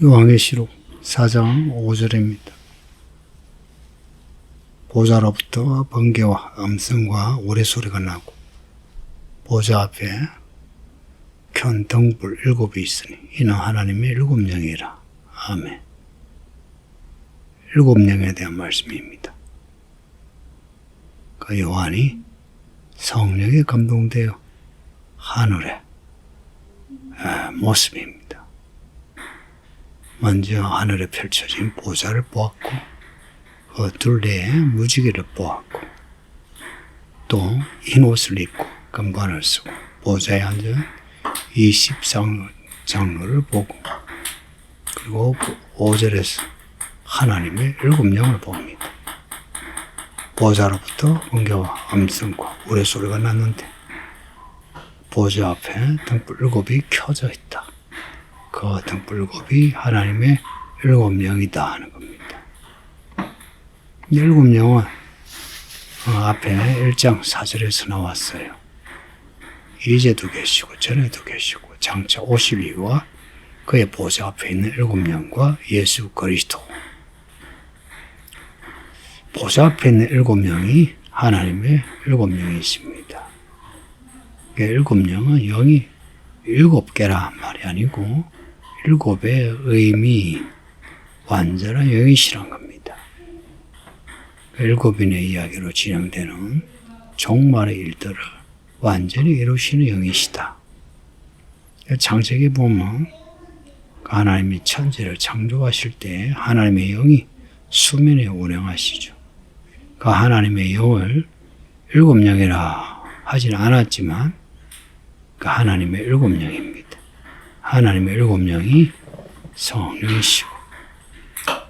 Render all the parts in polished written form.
요한계시록 4장 5절입니다. 보좌로부터 번개와 음성과 우레소리가 나고 보좌 앞에 큰 등불 7이 있으니 이는 하나님의 7영이라. 아멘. 7영에 대한 말씀입니다. 그 요한이 성령에 감동되어 하늘의 모습입니다. 먼저 하늘에 펼쳐진 보좌를 보았고 그 둘레에 무지개를 보았고 또 흰 옷을 입고 금관을 쓰고 보좌에 앉은 20장로를 보고 그리고 5절에서 하나님의 7영을 봅니다. 보좌로부터 번개와 음성과 우레소리가 났는데 보좌 앞에 등불 7이 켜져 있다. 그 등불 7이 하나님의 7영이다 하는 겁니다. 이 7영은 앞에 1장 4절에서 나왔어요. 이제도 계시고 전에도 계시고 장차 오실 이와 그의 보좌 앞에 있는 7영과 예수 그리스도. 보좌 앞에 있는 7영이 하나님의 7영이십니다. 7영은 영이 7개라 말이 아니고 7의 의미, 완전한 영이시란 겁니다. 7인의 이야기로 진행되는 종말의 일들을 완전히 이루시는 영이시다. 창세기 보면 하나님이 천지를 창조하실 때 하나님의 영이 수면에 운행하시죠. 그 하나님의 영을 7영이라 하진 않았지만 그 하나님의 7영입니다. 하나님의 7영이 성령이시고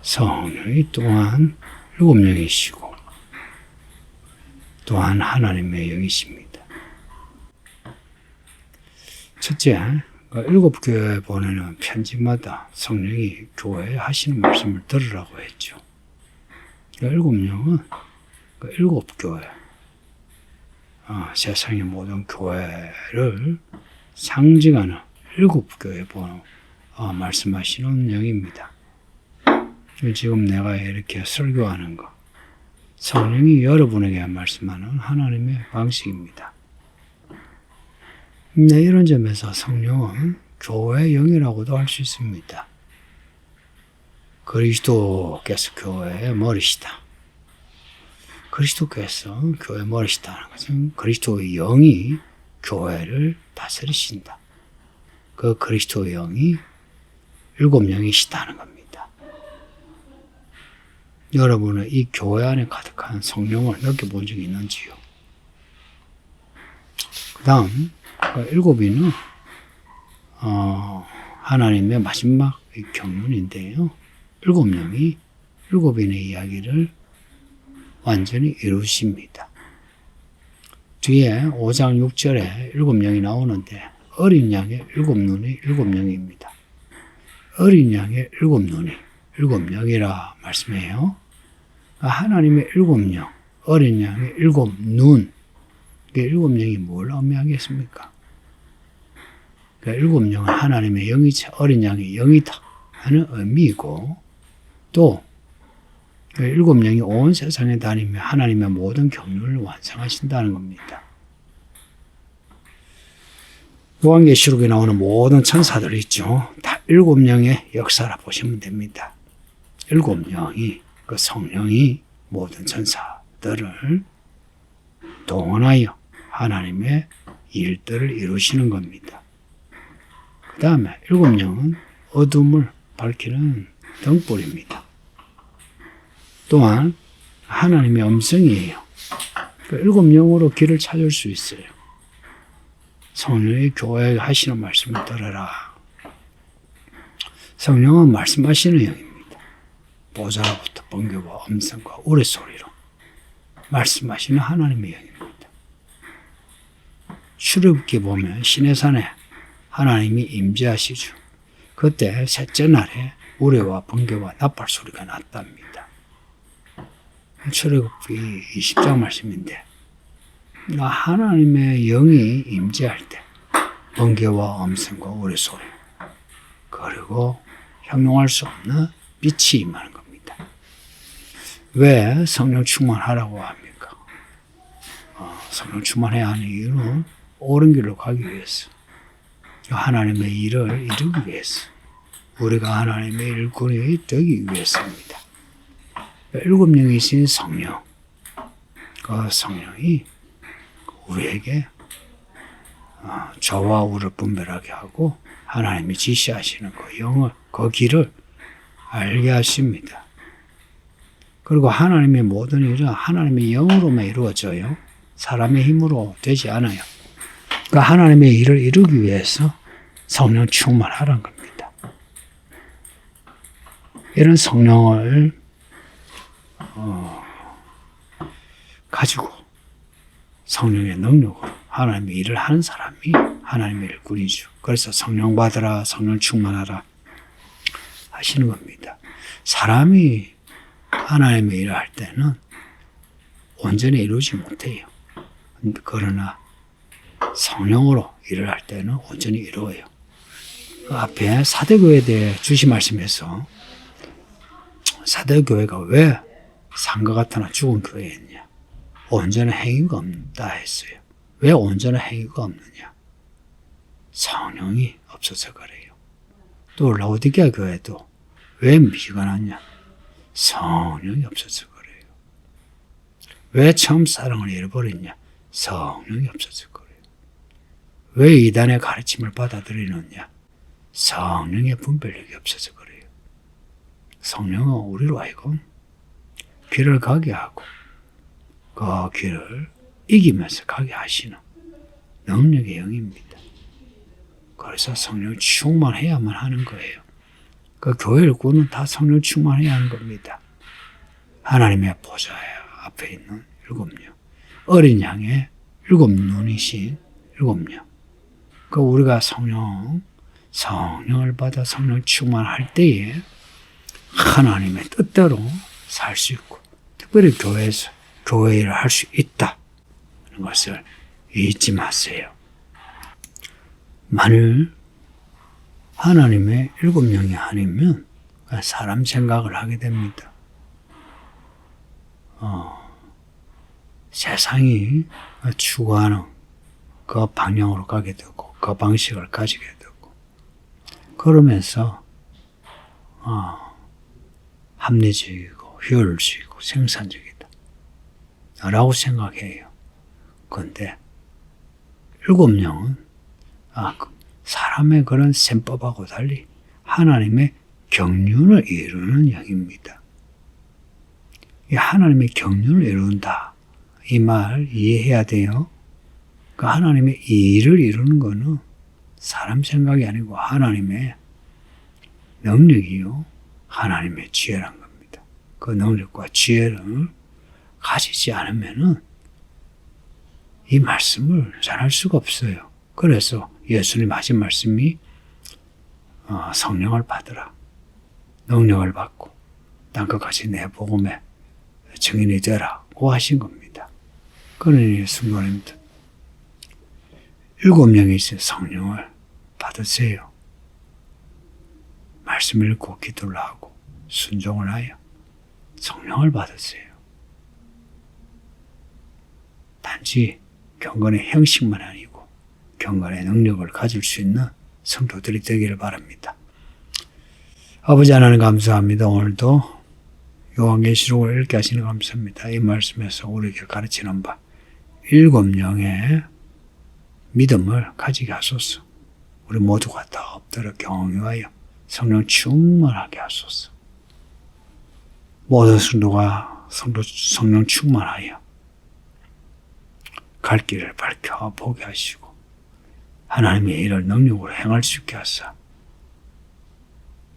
성령이 또한 7영이시고 또한 하나님의 영이십니다. 첫째, 7교회에 보내는 편지마다 성령이 교회에 하시는 말씀을 들으라고 했죠. 7영은 7교회, 세상의 모든 교회를 상징하는 7교회 번호 말씀하시는 영입니다. 지금 내가 이렇게 설교하는 거 성령이 여러분에게 말씀하는 하나님의 방식입니다. 이런 점에서 성령은 교회의 영이라고도 할 수 있습니다. 그리스도께서 교회의 머리시다. 그리스도께서 교회의 머리시다는 것은 그리스도의 영이 교회를 다스리신다. 그 그리스도의 영이 7영이시다는 겁니다. 여러분은 이 교회 안에 가득한 성령을 느껴본 적이 있는지요? 그 다음 7위는 하나님의 마지막 경륜인데요. 7영이 7인의 이야기를 완전히 이루십니다. 뒤에 5장 6절에 7영이 나오는데 어린 양의 7눈이 7영입니다. 어린 양의 7눈이 7영이라 말씀해요. 하나님의 7영, 어린 양의 7눈. 7영이 뭘 의미하겠습니까? 7영은 하나님의 영이자 어린 양의 영이다 하는 의미이고 또 7영이 온 세상에 다니며 하나님의 모든 경륜을 완성하신다는 겁니다. 요한계시록에 나오는 모든 천사들 있죠. 다 7영의 역사라 보시면 됩니다. 7영이 그 성령이 모든 천사들을 동원하여 하나님의 일들을 이루시는 겁니다. 그 다음에 7영은 어둠을 밝히는 등불입니다. 또한 하나님의 음성이에요. 그 7영으로 길을 찾을 수 있어요. 성령이 교회에 하시는 말씀을 들어라. 성령은 말씀하시는 영입니다. 보좌로부터 번개와 음성과 우레소리로 말씀하시는 하나님의 영입니다. 출애굽기 보면 시내산에 하나님이 임재하시죠. 그때 셋째 날에 우레와 번개와 나팔 소리가 났답니다. 출애굽기 20장 말씀인데 하나님의 영이 임재할 때 번개와 음성과 우레소리 그리고 형용할 수 없는 빛이 임하는 겁니다. 왜 성령 충만하라고 합니까? 성령 충만해야 하는 이유는 옳은 길로 가기 위해서, 하나님의 일을 이루기 위해서, 우리가 하나님의 일꾼이 되기 위해서입니다. 일곱 영이신 성령, 그 성령이 우리에게 저와 우를 분별하게 하고 하나님이 지시하시는 그 영을, 그 길을 알게 하십니다. 그리고 하나님의 모든 일은 하나님의 영으로만 이루어져요. 사람의 힘으로 되지 않아요. 그러니까 하나님의 일을 이루기 위해서 성령 충만하라는 겁니다. 이런 성령을 가지고 성령의 능력으로 하나님의 일을 하는 사람이 하나님의 일꾼이죠. 그래서 성령 받으라, 성령 충만하라 하시는 겁니다. 사람이 하나님의 일을 할 때는 온전히 이루지 못해요. 그러나 성령으로 일을 할 때는 온전히 이루어요. 그 앞에 사대교회에 대해 주시 말씀에서 사대교회가 왜 산과 같으나 죽은 교회였냐? 온전한 행위가 없다 했어요. 왜 온전한 행위가 없느냐? 성령이 없어서 그래요. 또 라오디게아 교회도 왜 미관하냐? 성령이 없어서 그래요. 왜 처음 사랑을 잃어버렸냐? 성령이 없어서 그래요. 왜 이단의 가르침을 받아들이느냐? 성령의 분별력이 없어서 그래요. 성령은 우리로 하여금 길을 가게 하고 그 길을 이기면서 가게 하시는 능력의 영입니다. 그래서 성령 충만해야만 하는 거예요. 그 교회 일꾼은 다 성령 충만해야 하는 겁니다. 하나님의 보좌 앞에 있는 일곱 영, 어린 양의 일곱 눈이신 일곱 영. 그 우리가 성령을 받아 성령 충만할 때에 하나님의 뜻대로 살 수 있고, 특별히 교회에서 교회 일을 할 수 있다 하는 것을 잊지 마세요. 만일 하나님의 일곱 영이 아니면 사람 생각을 하게 됩니다. 세상이 추구하는 그 방향으로 가게 되고 그 방식을 가지게 되고, 그러면서 합리적이고 효율적이고 생산적이다 라고 생각해요. 그런데 일곱 영은 사람의 그런 셈법하고 달리 하나님의 경륜을 이루는 영입니다. 이 하나님의 경륜을 이룬다, 이 말 이해해야 돼요. 그 하나님의 일을 이루는 것은 사람 생각이 아니고 하나님의 능력이요, 하나님의 지혜란 겁니다. 그 능력과 지혜를 가지지 않으면은 이 말씀을 전할 수가 없어요. 그래서 예수님 하신 말씀이 성령을 받으라, 능력을 받고 땅끝까지 내 복음의 증인이 되라고 하신 겁니다. 그러니 성도님들, 일곱 명이 있어요. 성령을 받으세요. 말씀 읽고 기도를 하고 순종을 하여 성령을 받으세요. 단지 경건의 형식만 아니고 경건의 능력을 가질 수 있는 성도들이 되기를 바랍니다. 아버지 하나님 감사합니다. 오늘도 요한계시록을 읽게 하시는 감사합니다. 이 말씀에서 우리에게 가르치는 바 일곱 영의 믿음을 가지게 하소서. 우리 모두가 다 엎드려 경외하여 성령 충만하게 하소서. 모든 성도가 성령 충만하여 갈 길을 밝혀 보게 하시고 하나님의 일을 능력으로 행할 수 있게 하사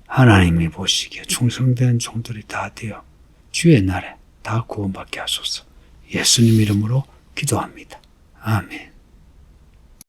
하나님이 보시기에 충성된 종들이 다 되어 주의 날에 다 구원받게 하소서. 예수님 이름으로 기도합니다. 아멘.